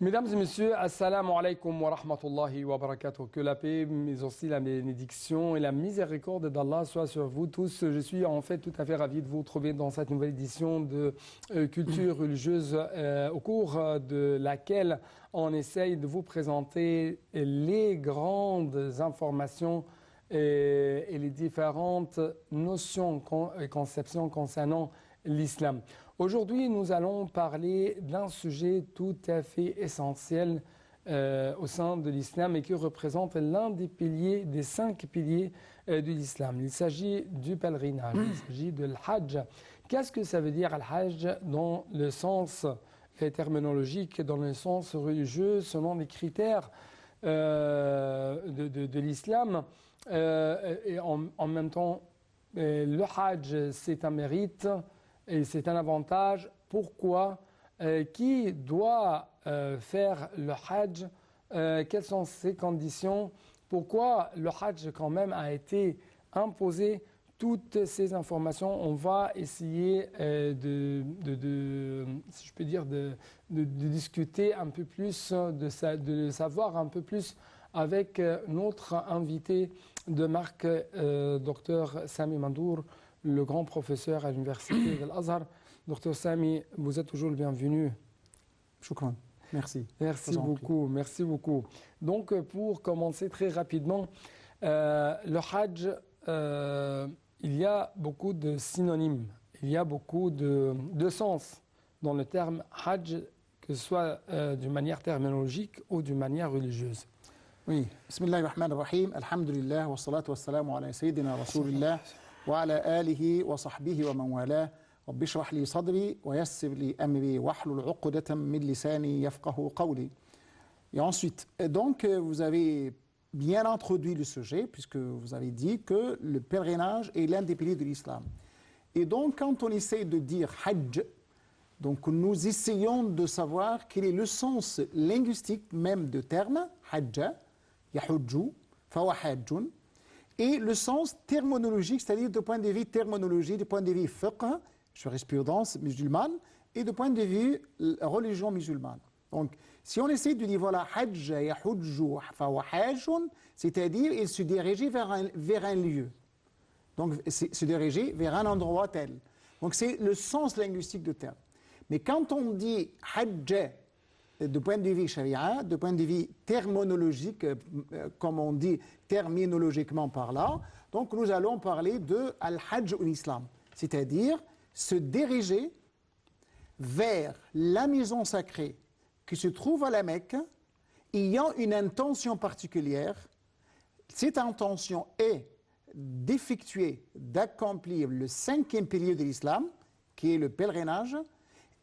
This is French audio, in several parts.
Mesdames et messieurs, assalamu alaikum wa rahmatullahi wa barakatuh. Que la paix, mais aussi la bénédiction et la miséricorde d'Allah soit sur vous tous. Je suis en fait tout à fait ravi de vous retrouver dans cette nouvelle édition de Culture religieuse au cours de laquelle on essaye de vous présenter les grandes informations et les différentes notions et conceptions concernant l'islam. Aujourd'hui, nous allons parler d'un sujet tout à fait essentiel au sein de l'islam et qui représente l'un des piliers, des 5 piliers de l'islam. Il s'agit du pèlerinage, il s'agit de l'hajj. Qu'est-ce que ça veut dire al-hajj dans le sens terminologique, dans le sens religieux, selon les critères de l'islam et en même temps, le hajj, c'est un mérite. Et c'est un avantage. Pourquoi qui doit faire le hajj quelles sont ses conditions? Pourquoi le hajj quand même a été imposé? Toutes ces informations, on va essayer si je peux dire, de discuter un peu plus, de savoir un peu plus avec notre invité de marque, Dr Sami Mandour, le grand professeur à l'université de l'Azhar. Docteur Sami, vous êtes toujours le bienvenu. Shukran. Merci. Merci beaucoup, merci beaucoup. Donc, pour commencer très rapidement, le hajj, il y a beaucoup de synonymes, il y a beaucoup de sens dans le terme hajj, que ce soit d'une manière terminologique ou d'une manière religieuse. Oui. Bismillahirrahmanirrahim. Alhamdulillah wa salatu wa salamu ala sayyidina rasulillah. وعلى آله وصحبه ومن والاه رب اشرح لي صدري ويسر لي أمري واحلل عقدة من لساني يفقهوا قولي. Et ensuite, donc vous avez bien introduit le sujet puisque vous avez dit que le pèlerinage est l'un des piliers de l'islam. Et donc quand on essaie de dire hajj, donc nous essayons de savoir quel est le sens linguistique même de terme hajja, yahujju, fawa hajjun. Et le sens terminologique, c'est-à-dire du point de vue terminologie, du point de vue fiqh, jurisprudence musulmane, et du point de vue religion musulmane. Donc, si on essaie de dire, voilà, hajj, yahujju, fawa hajjun, c'est-à-dire il se dirigeait vers un lieu. Donc, se dirigeait vers un endroit tel. Donc, c'est le sens linguistique du terme. Mais quand on dit hajj, du point de vue sharia, du point de vue terminologique, comme on dit terminologiquement par là, donc nous allons parler de al-hajj en islam, c'est-à-dire se diriger vers la maison sacrée qui se trouve à la Mecque, ayant une intention particulière. Cette intention est d'effectuer, d'accomplir le 5e pilier de l'islam, qui est le pèlerinage,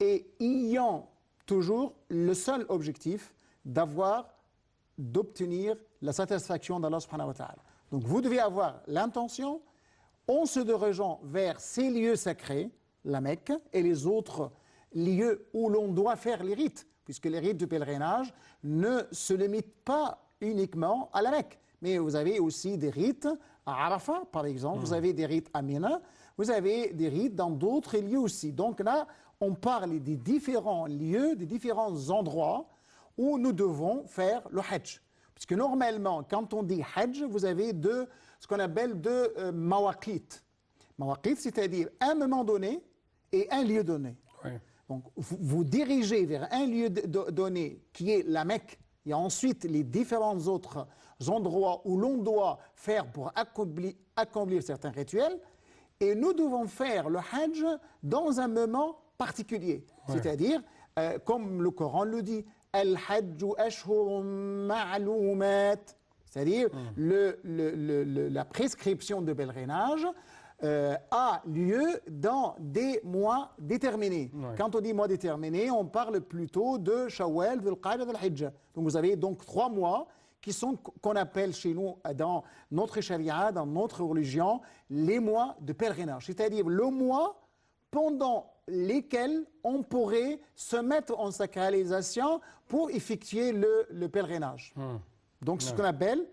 et ayant toujours le seul objectif d'obtenir la satisfaction d'Allah subhanahu wa ta'ala. Donc vous devez avoir l'intention, en se dirigeant vers ces lieux sacrés, la Mecque et les autres lieux où l'on doit faire les rites, puisque les rites du pèlerinage ne se limitent pas uniquement à la Mecque, mais vous avez aussi des rites à Arafat par exemple, vous avez des rites à Mina, vous avez des rites dans d'autres lieux aussi. Donc là, on parle des différents lieux, des différents endroits où nous devons faire le hajj. Puisque normalement, quand on dit hajj, vous avez ce qu'on appelle deux mawaqit. Mawaqit, c'est-à-dire un moment donné et un lieu donné. Oui. Donc, vous dirigez vers un lieu donné qui est la Mecque. Il y a ensuite les différents autres endroits où l'on doit faire pour accomplir certains rituels. Et nous devons faire le hajj dans un moment particulier. Ouais. C'est-à-dire, comme le Coran le dit, Al-Hajju ashhurun ma'lumat, c'est-à-dire la prescription de pèlerinage a lieu dans des mois déterminés. Ouais. Quand on dit mois déterminés, on parle plutôt de Shawwal, Dhul-Qa'dah, Dhul-Hijjah. Donc vous avez donc 3 mois qui sont, qu'on appelle chez nous, dans notre charia, dans notre religion, les mois de pèlerinage. C'est-à-dire le mois pendant lesquels on pourrait se mettre en sacralisation pour effectuer le pèlerinage. Donc ce qu'on appelle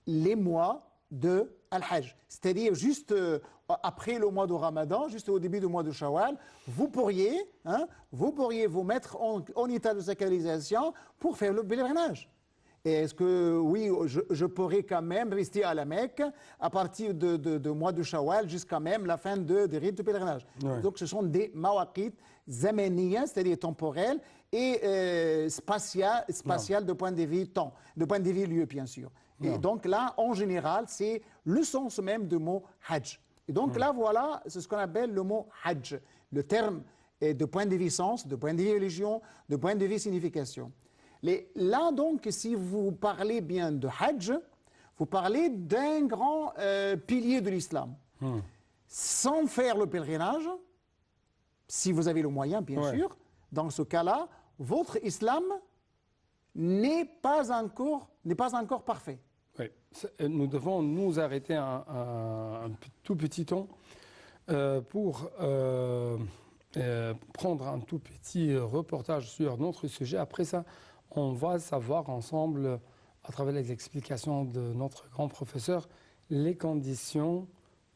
les mois de Al-Hajj. C'est-à-dire juste après le mois de Ramadan, juste au début du mois de Shawwal, vous pourriez vous mettre en état de sacralisation pour faire le pèlerinage. Et est-ce que, oui, je pourrais quand même rester à la Mecque à partir du mois de Shawwal jusqu'à même la fin des rites de pèlerinage. Ouais. Donc, ce sont des mawaqit zamaniya, c'est-à-dire temporels, et spatial de point de vue temps, de point de vue lieu, bien sûr. Et donc là, en général, c'est le sens même du mot hajj. Et donc là, voilà, c'est ce qu'on appelle le mot hajj. Le terme est de point de vue sens, de point de vue religion, de point de vue signification. Là, donc, si vous parlez bien de hajj, vous parlez d'un grand pilier de l'islam. Sans faire le pèlerinage, si vous avez le moyen, bien sûr, dans ce cas-là, votre islam n'est pas encore parfait. Oui. Nous devons nous arrêter un tout petit temps pour prendre un tout petit reportage sur notre sujet. Après ça, on va savoir ensemble, à travers les explications de notre grand professeur, les conditions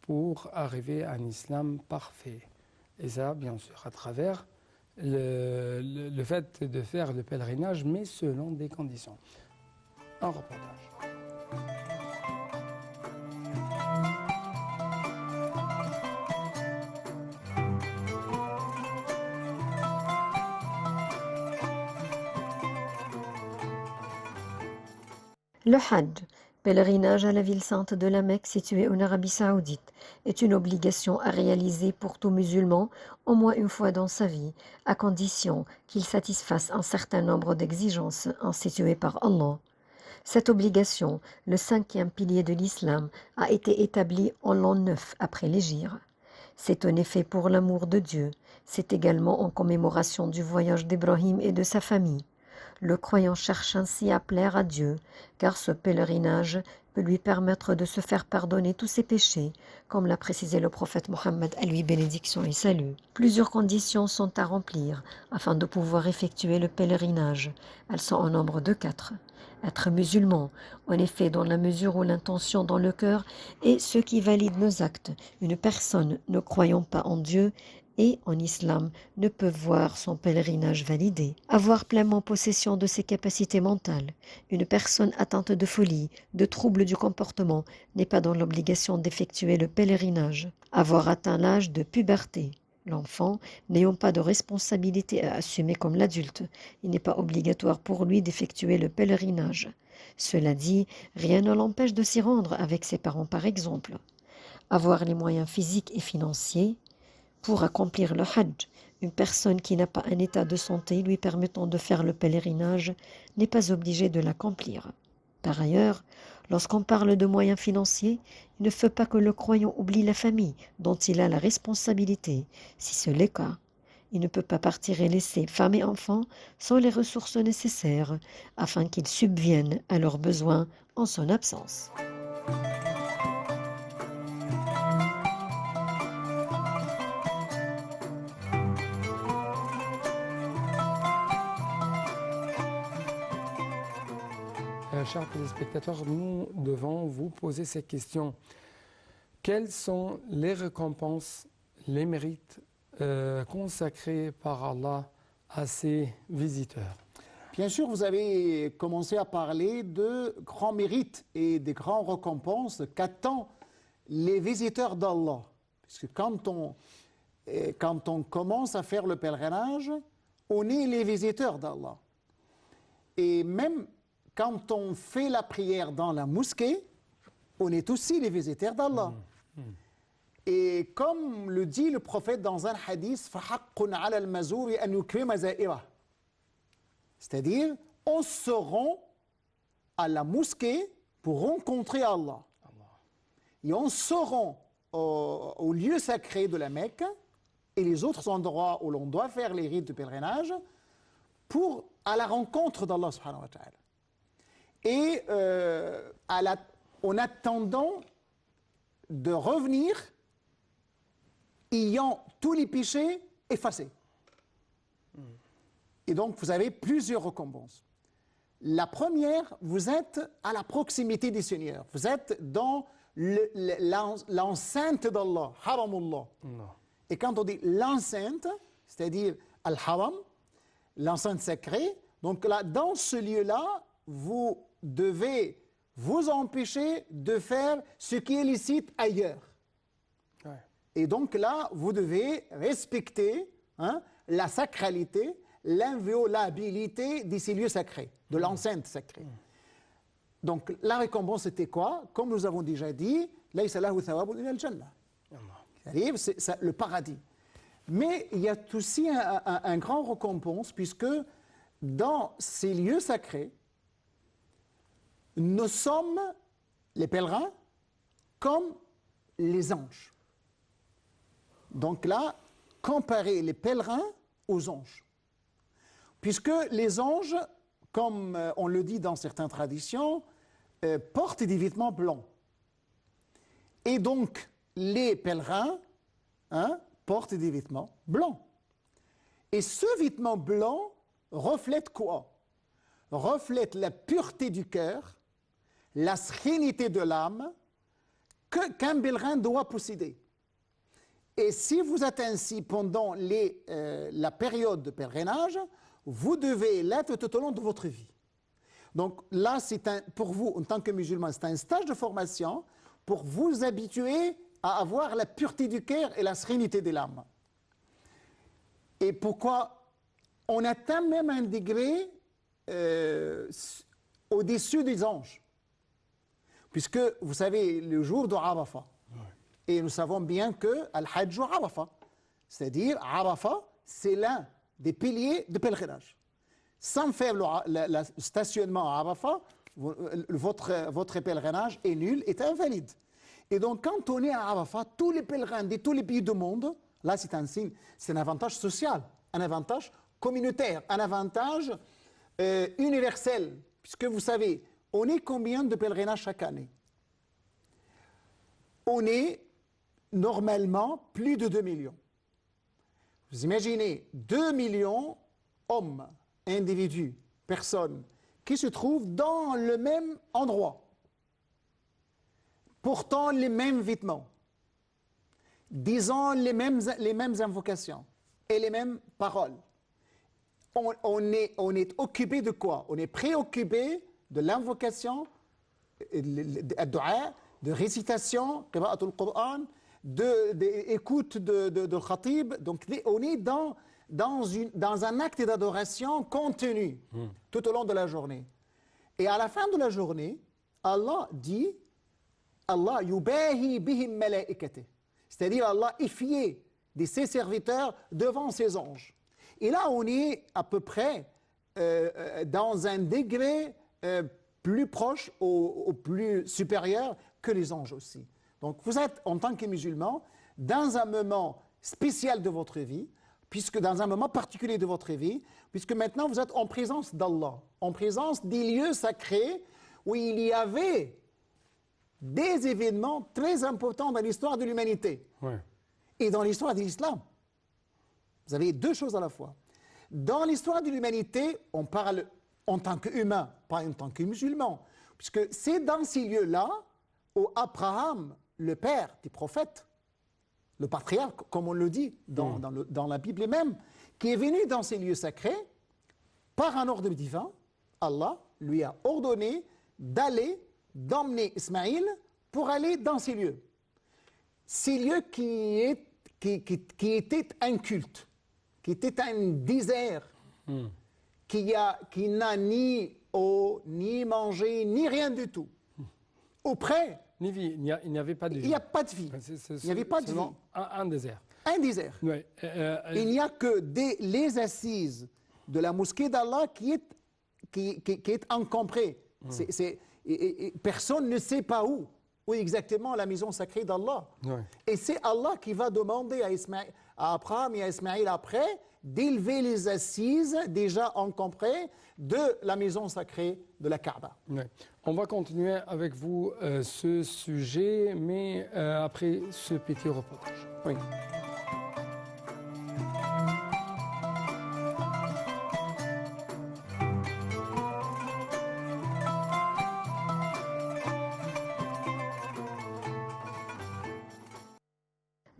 pour arriver à un islam parfait. Et ça, bien sûr, à travers le fait de faire le pèlerinage, mais selon des conditions. Un reportage. Le Hajj, pèlerinage à la ville sainte de la Mecque située en Arabie Saoudite, est une obligation à réaliser pour tout musulman au moins une fois dans sa vie, à condition qu'il satisfasse un certain nombre d'exigences instituées par Allah. Cette obligation, le 5e pilier de l'islam, a été établie en l'an 9 après l'Hégire. C'est en effet pour l'amour de Dieu, c'est également en commémoration du voyage d'Ibrahim et de sa famille. Le croyant cherche ainsi à plaire à Dieu, car ce pèlerinage peut lui permettre de se faire pardonner tous ses péchés, comme l'a précisé le prophète Mohammed, à lui bénédiction et salut. Plusieurs conditions sont à remplir afin de pouvoir effectuer le pèlerinage. Elles sont au nombre de 4. Être musulman, en effet, dans la mesure où l'intention dans le cœur est ce qui valide nos actes. Une personne ne croyant pas en Dieu et en islam ne peut voir son pèlerinage validé. Avoir pleinement possession de ses capacités mentales. Une personne atteinte de folie, de troubles du comportement n'est pas dans l'obligation d'effectuer le pèlerinage. Avoir atteint l'âge de puberté. L'enfant, n'ayant pas de responsabilité à assumer comme l'adulte, il n'est pas obligatoire pour lui d'effectuer le pèlerinage. Cela dit, rien ne l'empêche de s'y rendre avec ses parents par exemple. Avoir les moyens physiques et financiers pour accomplir le Hajj. Une personne qui n'a pas un état de santé lui permettant de faire le pèlerinage n'est pas obligée de l'accomplir. Par ailleurs, lorsqu'on parle de moyens financiers, il ne faut pas que le croyant oublie la famille dont il a la responsabilité. Si c'est le cas, il ne peut pas partir et laisser femme et enfants sans les ressources nécessaires afin qu'ils subviennent à leurs besoins en son absence. Chers téléspectateurs, nous devons vous poser ces questions. Quelles sont les récompenses, les mérites consacrés par Allah à ses visiteurs? Bien sûr, vous avez commencé à parler de grands mérites et de grandes récompenses qu'attendent les visiteurs d'Allah. Parce que quand on commence à faire le pèlerinage, on est les visiteurs d'Allah. Et même quand on fait la prière dans la mosquée, on est aussi les visiteurs d'Allah. Et comme le dit le prophète dans un hadith, فَحَقٌّ عَلَى الْمَزُورِ أَنْ يُكْرِمَ زَائِرَهُ. C'est-à-dire, on se rend à la mosquée pour rencontrer Allah. Et on se rend au lieu sacré de la Mecque et les autres endroits où l'on doit faire les rites de pèlerinage pour à la rencontre d'Allah subhanahu wa ta'ala. Et en attendant de revenir, ayant tous les péchés effacés. Et donc, vous avez plusieurs récompenses. La première, vous êtes à la proximité du Seigneur. Vous êtes dans l'enceinte d'Allah, haramullah. Non. Et quand on dit l'enceinte, c'est-à-dire al-haram, l'enceinte sacrée, donc là, dans ce lieu-là, vous devez vous empêcher de faire ce qui est licite ailleurs. Ouais. Et donc là, vous devez respecter la sacralité, l'inviolabilité de ces lieux sacrés, de l'enceinte sacrée. Donc la récompense était quoi? Comme nous avons déjà dit, laysa lahu thawabun illa al-jannah. C'est-à-dire, c'est le paradis. Mais il y a aussi un grand récompense, puisque dans ces lieux sacrés, nous sommes, les pèlerins, comme les anges. Donc là, comparer les pèlerins aux anges. Puisque les anges, comme on le dit dans certaines traditions, portent des vêtements blancs. Et donc, les pèlerins portent des vêtements blancs. Et ce vêtement blanc reflète quoi? Reflète la pureté du cœur, la sérénité de l'âme qu'un pèlerin doit posséder. Et si vous êtes ainsi pendant la période de pèlerinage, vous devez l'être tout au long de votre vie. Donc là, pour vous, en tant que musulman, c'est un stage de formation pour vous habituer à avoir la pureté du cœur et la sérénité de l'âme. Et pourquoi on atteint même un degré au-dessus des anges. Puisque, vous savez, le jour de Arafat, et nous savons bien que Al-Hajj Arafat, c'est-à-dire Arafat, c'est l'un des piliers de pèlerinage. Sans faire le stationnement à Arafat, votre pèlerinage est nul, est invalide. Et donc, quand on est à Arafat, tous les pèlerins de tous les pays du monde, là, c'est un signe, c'est un avantage social, un avantage communautaire, un avantage universel. Puisque vous savez, on est combien de pèlerinages chaque année? On est normalement plus de 2 millions. Vous imaginez 2 millions hommes, individus, personnes, qui se trouvent dans le même endroit, portant les mêmes vêtements, disant les mêmes invocations et les mêmes paroles. On est occupé de quoi? On est préoccupé de l'invocation, de récitation, qira'atul Qur'an, d'écoute de khatib. Donc on est dans un acte d'adoration continu tout au long de la journée. Et à la fin de la journée, Allah dit, Allah yubahi bihim malaikatih. C'est-à-dire Allah est fier de ses serviteurs devant ses anges. Et là, on est à peu près dans un degré plus proche au plus supérieur que les anges aussi. Donc vous êtes, en tant que musulman, dans un moment spécial de votre vie, puisque dans un moment particulier de votre vie, puisque maintenant vous êtes en présence d'Allah, en présence des lieux sacrés où il y avait des événements très importants dans l'histoire de l'humanité et dans l'histoire de l'islam. Vous avez deux choses à la fois. Dans l'histoire de l'humanité, on parle en tant qu'humain, pas en tant que musulman, puisque c'est dans ces lieux-là où Abraham, le père des prophètes, le patriarche, comme on le dit dans la Bible même, qui est venu dans ces lieux sacrés, par un ordre divin, Allah lui a ordonné d'emmener Ismaïl pour aller dans ces lieux. Ces lieux qui étaient un culte, qui était un désert, qui n'a ni eau, ni manger, ni rien du tout. Auprès, Ni vie, il n'y avait pas de vie. il n'y a pas de vie. Il n'y avait pas de vie. Un désert. Un désert. Ouais, Il n'y a que les assises de la mosquée d'Allah qui est encombrée. Personne ne sait pas où exactement la maison sacrée d'Allah. Ouais. Et c'est Allah qui va demander à Abraham et à Ismaïl après d'élever les assises déjà encombrées de la maison sacrée de la Kaaba. Ouais. On va continuer avec vous ce sujet, mais après ce petit reportage. Oui.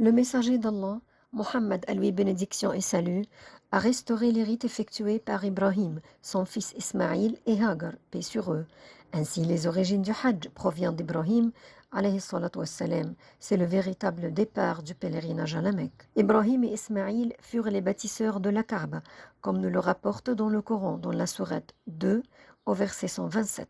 Le messager d'Allah, Mohammed, à lui bénédiction et salut, a restauré les rites effectués par Ibrahim, son fils Ismaïl et Hagar, paix sur eux. Ainsi, les origines du Hajj proviennent d'Ibrahim, alayhi salatu wassalam. C'est le véritable départ du pèlerinage à la Mecque. Ibrahim et Ismaïl furent les bâtisseurs de la Kaaba, comme nous le rapporte dans le Coran, dans la sourate 2, au verset 127.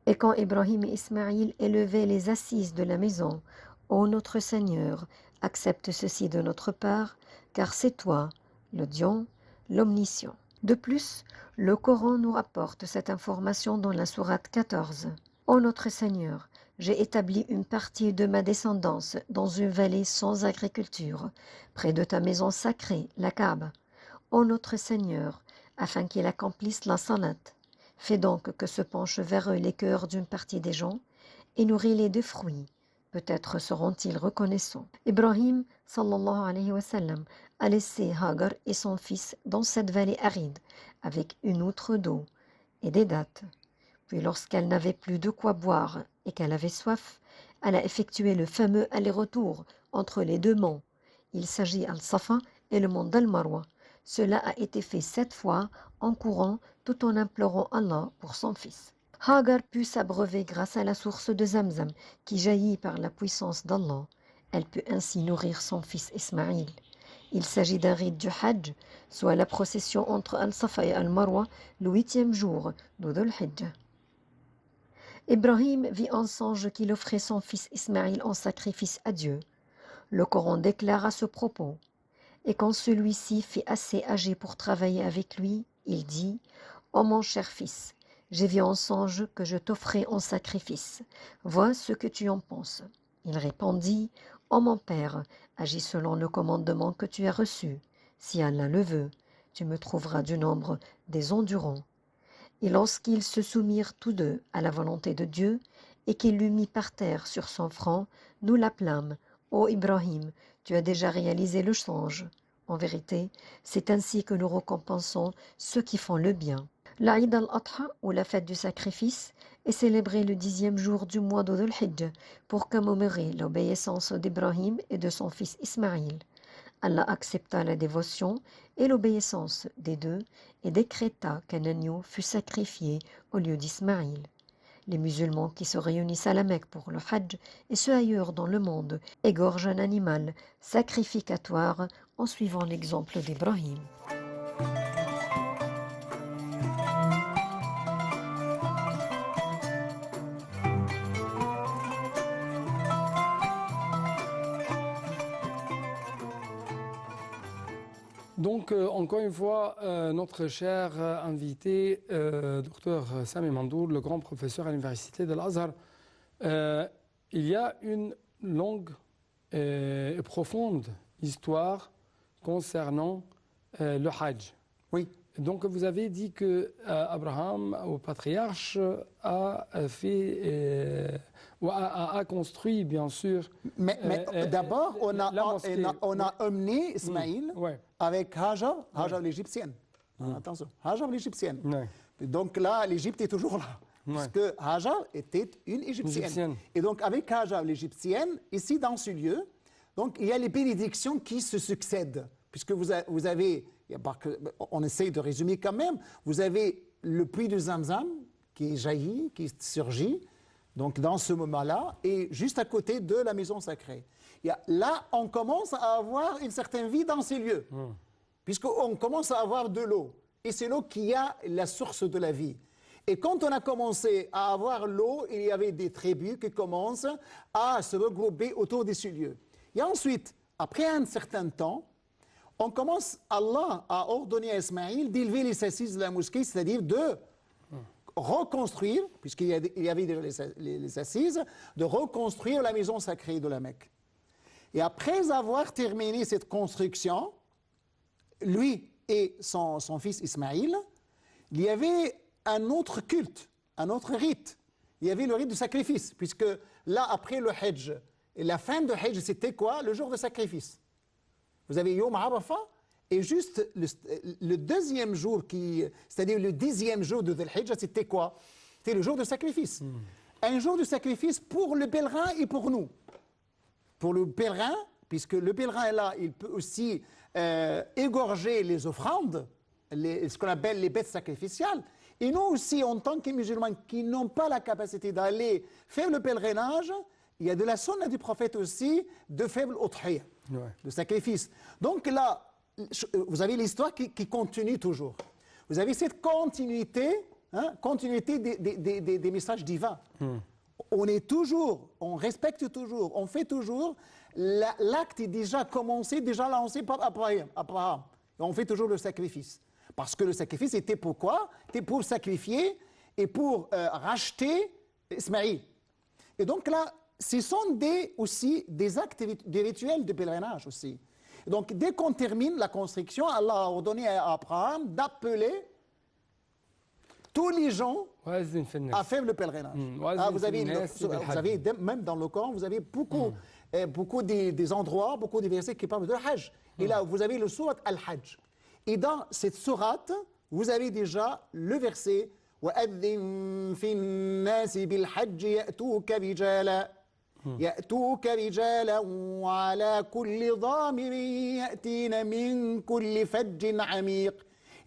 Et quand Ibrahim et Ismaïl élevaient les assises de la maison, ô notre Seigneur, accepte ceci de notre part, car c'est toi, l'audient, l'omniscient. De plus, le Coran nous rapporte cette information dans la sourate 14. Ô notre Seigneur, j'ai établi une partie de ma descendance dans une vallée sans agriculture, près de ta maison sacrée, la Kaaba. Ô notre Seigneur, afin qu'il accomplisse la salat. Fais donc que se penchent vers eux les cœurs d'une partie des gens et nourris-les de fruits. Peut-être seront-ils reconnaissants. Ibrahim, sallallahu alayhi wa sallam, a laissé Hagar et son fils dans cette vallée aride, avec une outre d'eau et des dattes. Puis lorsqu'elle n'avait plus de quoi boire et qu'elle avait soif, elle a effectué le fameux aller-retour entre les deux monts. Il s'agit Al-Safa et le mont d'Al-Marwa. Cela a été fait 7 fois en courant tout en implorant Allah pour son fils. Hagar put s'abreuver grâce à la source de Zamzam qui jaillit par la puissance d'Allah. Elle put ainsi nourrir son fils Ismaïl. Il s'agit d'un rite du Hajj, soit la procession entre Al-Safa et Al-Marwa, le 8e jour de Dhul Hijjah. Ibrahim vit en songe qu'il offrait son fils Ismaïl en sacrifice à Dieu. Le Coran déclare à ce propos: et quand celui-ci fut assez âgé pour travailler avec lui, il dit: ô mon cher fils, j'ai vu en songe que je t'offrais en sacrifice. Vois ce que tu en penses. Il répondit: ô mon père, agis selon le commandement que tu as reçu. Si Allah le veut, tu me trouveras du nombre des endurants. Et lorsqu'ils se soumirent tous deux à la volonté de Dieu et qu'il l'eut mis par terre sur son front, nous l'appelâmes: ô Ibrahim, tu as déjà réalisé le songe. En vérité, c'est ainsi que nous récompensons ceux qui font le bien. L'Aïd al-Adha, ou la fête du sacrifice, est célébrée le 10e jour du mois de Dhul Hijjah pour commémorer l'obéissance d'Ibrahim et de son fils Ismaïl. Allah accepta la dévotion et l'obéissance des deux et décréta qu'un agneau fut sacrifié au lieu d'Ismaïl. Les musulmans qui se réunissent à la Mecque pour le Hajj et ceux ailleurs dans le monde égorgent un animal sacrificatoire en suivant l'exemple d'Ibrahim. Donc, encore une fois, notre cher invité, Dr Sami Mandour, le grand professeur à l'université de l'Azhar, il y a une longue et profonde histoire concernant le Hajj. Oui. Donc, vous avez dit que Abraham, au patriarche, a construit, bien sûr. Mais d'abord, on a emmené Mm. Ismaïl Ouais. avec Hajar l'égyptienne. Attention, Hajar l'égyptienne. Ouais. Donc là, l'Égypte est toujours là. Ouais. Parce que Hajar était une égyptienne. Égyptienne. Et donc, avec Hajar l'égyptienne, ici dans ce lieu, donc, il y a les bénédictions qui se succèdent. Puisque vous avez, on essaye de résumer quand même, vous avez le puits de Zamzam qui jaillit, qui surgit, donc dans ce moment-là, et juste à côté de la maison sacrée. Là, on commence à avoir une certaine vie dans ces lieux, puisqu'on commence à avoir de l'eau. Et c'est l'eau qui a la source de la vie. Et quand on a commencé à avoir l'eau, il y avait des tribus qui commencent à se regrouper autour de ces lieux. Et ensuite, après un certain temps, on commence, Allah a ordonné à Ismaïl d'élever les assises de la mosquée, c'est-à-dire de reconstruire, puisqu'il y avait déjà les assises, de reconstruire la maison sacrée de la Mecque. Et après avoir terminé cette construction, lui et son fils Ismaïl, il y avait un autre culte, un autre rite. Il y avait le rite du sacrifice, puisque là, après le Hajj, et la fin de Hajj, c'était quoi? Le jour de sacrifice. Vous avez Yom Arafah, et juste le deuxième jour, c'est-à-dire le 10e jour de Dhul Hijjah, c'était quoi? C'était le jour de sacrifice. Un jour de sacrifice pour le pèlerin et pour nous. Pour le pèlerin, puisque le pèlerin est là, il peut aussi égorger les offrandes, ce qu'on appelle les bêtes sacrificiales. Et nous aussi, en tant que musulmans qui n'ont pas la capacité d'aller faire le pèlerinage, il y a de la sunna du prophète aussi de faire l'udhiyah, de sacrifice. Donc là, vous avez l'histoire qui continue toujours. Vous avez cette continuité, continuité des messages divins. On est toujours, on respecte toujours, on fait toujours. L'acte est déjà commencé, déjà lancé par Abraham. Et on fait toujours le sacrifice. Parce que le sacrifice était pour quoi? C'était pour sacrifier et pour racheter Ismaïl. Et donc là, ce sont aussi des actes, des rituels de pèlerinage aussi. Donc dès qu'on termine la construction, Allah a ordonné à Abraham d'appeler tous les gens à faire le pèlerinage. Vous avez même dans le Coran, vous avez beaucoup des endroits, beaucoup de versets qui parlent de Hajj. Et là, vous avez le sourate Al-Hajj. Et dans cette sourate, vous avez déjà le verset وَأَذِّن فِي النَّاسِ بِالْحَجِّ يَأْتُوكَ رِجَالًا وَعَلَى كُلِّ ضَامِرٍ يَأْتِينَ مِنْ كُلِّ فَجٍّ عَمِيقٍ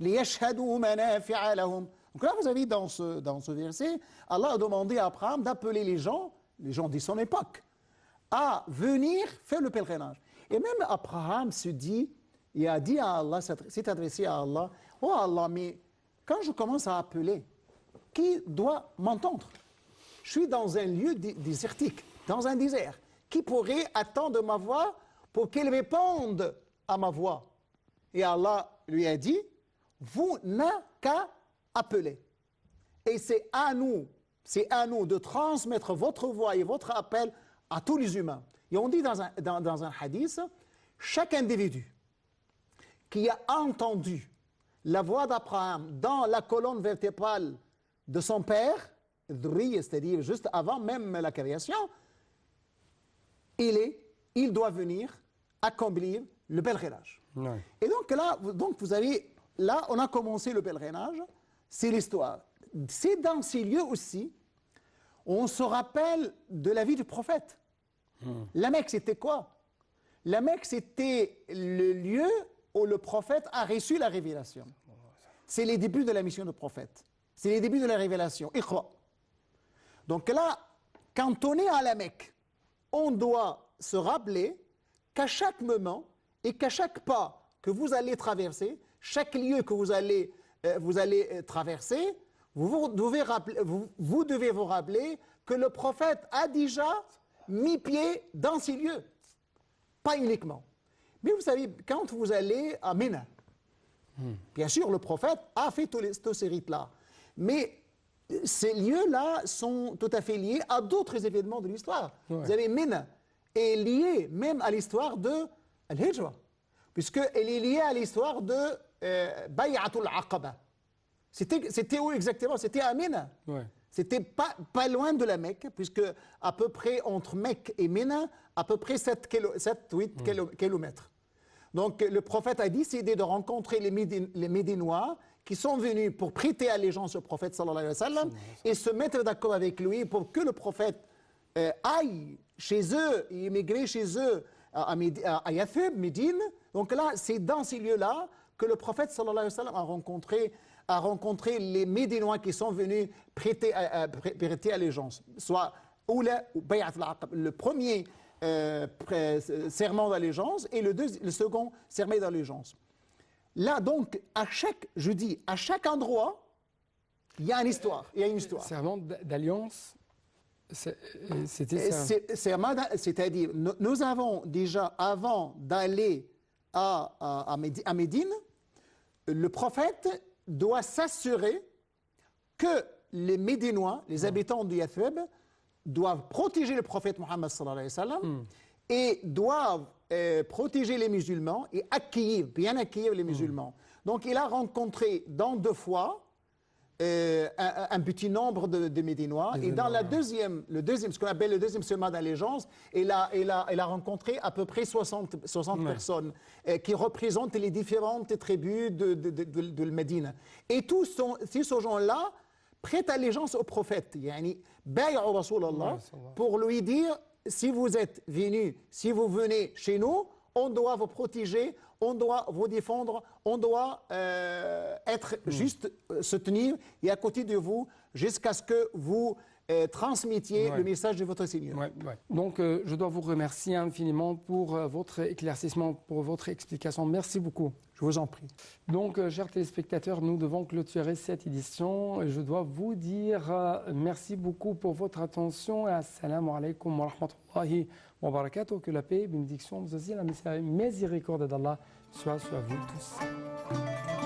لِيَشْهَدُوا مَنَافِعَ لَهُم. Donc là, vous avez dans ce verset, Allah a demandé à Abraham d'appeler les gens de son époque, à venir faire le pèlerinage. Et même Abraham se dit, il a dit à Allah, s'est adressé à Allah, « Oh Allah, mais quand je commence à appeler, qui doit m'entendre? Je suis dans un lieu désertique, dans un désert. Qui pourrait attendre ma voix pour qu'elle réponde à ma voix ?» Et Allah lui a dit, « Vous n'avez qu'à appeler. » Et c'est à nous de transmettre votre voix et votre appel à tous les humains. Et on dit dans un hadith, chaque individu qui a entendu la voix d'Abraham dans la colonne vertébrale de son père, c'est-à-dire juste avant même la création, il doit venir accomplir le pèlerinage. Ouais. Et donc là, vous avez, là, on a commencé le pèlerinage, c'est l'histoire. C'est dans ces lieux aussi, on se rappelle de la vie du prophète. La Mecque, c'était quoi? La Mecque, c'était le lieu où le prophète a reçu la révélation. C'est les débuts de la mission du prophète. C'est les débuts de la révélation. Iqra. Donc là, quand on est à la Mecque, on doit se rappeler qu'à chaque moment et qu'à chaque pas que vous allez traverser, chaque lieu que vous allez traverser, vous devez vous rappeler que le prophète a déjà mis pied dans ces lieux. Pas uniquement. Mais vous savez, quand vous allez à Mina, bien sûr, le prophète a fait tous ces rites-là. Mais ces lieux-là sont tout à fait liés à d'autres événements de l'histoire. Ouais. Vous avez Mina est liée même à l'histoire de Al-Hijra, puisqu'elle est liée à l'histoire de Bay'atul Aqaba. C'était où exactement? C'était à Mina. Ouais. C'était pas loin de la Mecque, puisque à peu près entre Mecque et Mina, à peu près 7-8 kilomètres. Donc le prophète a décidé de rencontrer les Médinois qui sont venus pour prêter allégeance au prophète sallallahu alayhi wa sallam et se mettre d'accord avec lui pour que le prophète aille chez eux et émigrer chez eux à Yathrib, Médine. Donc là, c'est dans ces lieux-là que le prophète sallallahu alayhi wa sallam a rencontré les Médinois qui sont venus prêter allégeance, soit Oula ou Bay'at al-Aqaba, le premier serment d'allégeance et le second serment d'allégeance. Là donc, à chaque endroit, il y a une histoire. Serment d'alliance, c'était ça. C'est-à-dire, nous avons déjà, avant d'aller à Médine, le prophète doit s'assurer que les Médinois, les habitants du Yathrib, doivent protéger le prophète Mohammed sallallahu alayhi wa sallam et doivent protéger les musulmans et bien accueillir les musulmans. Donc il a rencontré dans 2 fois un petit nombre de Médinois et dans ce qu'on appelle le deuxième serment d'allégeance, il a rencontré à peu près 60 personnes qui représentent les différentes tribus de Médine. Et tous ces gens-là prêtent allégeance au prophète, yani bay'u Rasulallah, pour lui dire si vous êtes venus, si vous venez chez nous, on doit vous protéger, on doit vous défendre, on doit être juste se tenir et à côté de vous jusqu'à ce que vous transmettiez le message de votre Seigneur. Donc, je dois vous remercier infiniment pour votre éclaircissement, pour votre explication. Merci beaucoup. Je vous en prie. Donc, chers téléspectateurs, nous devons clôturer cette édition. Je dois vous dire merci beaucoup pour votre attention. Assalamu alaikum wa rahmatullahi wa barakatuh. Que la paix, bénédiction, vous aussi, la miséricorde d'Allah soit sur vous tous.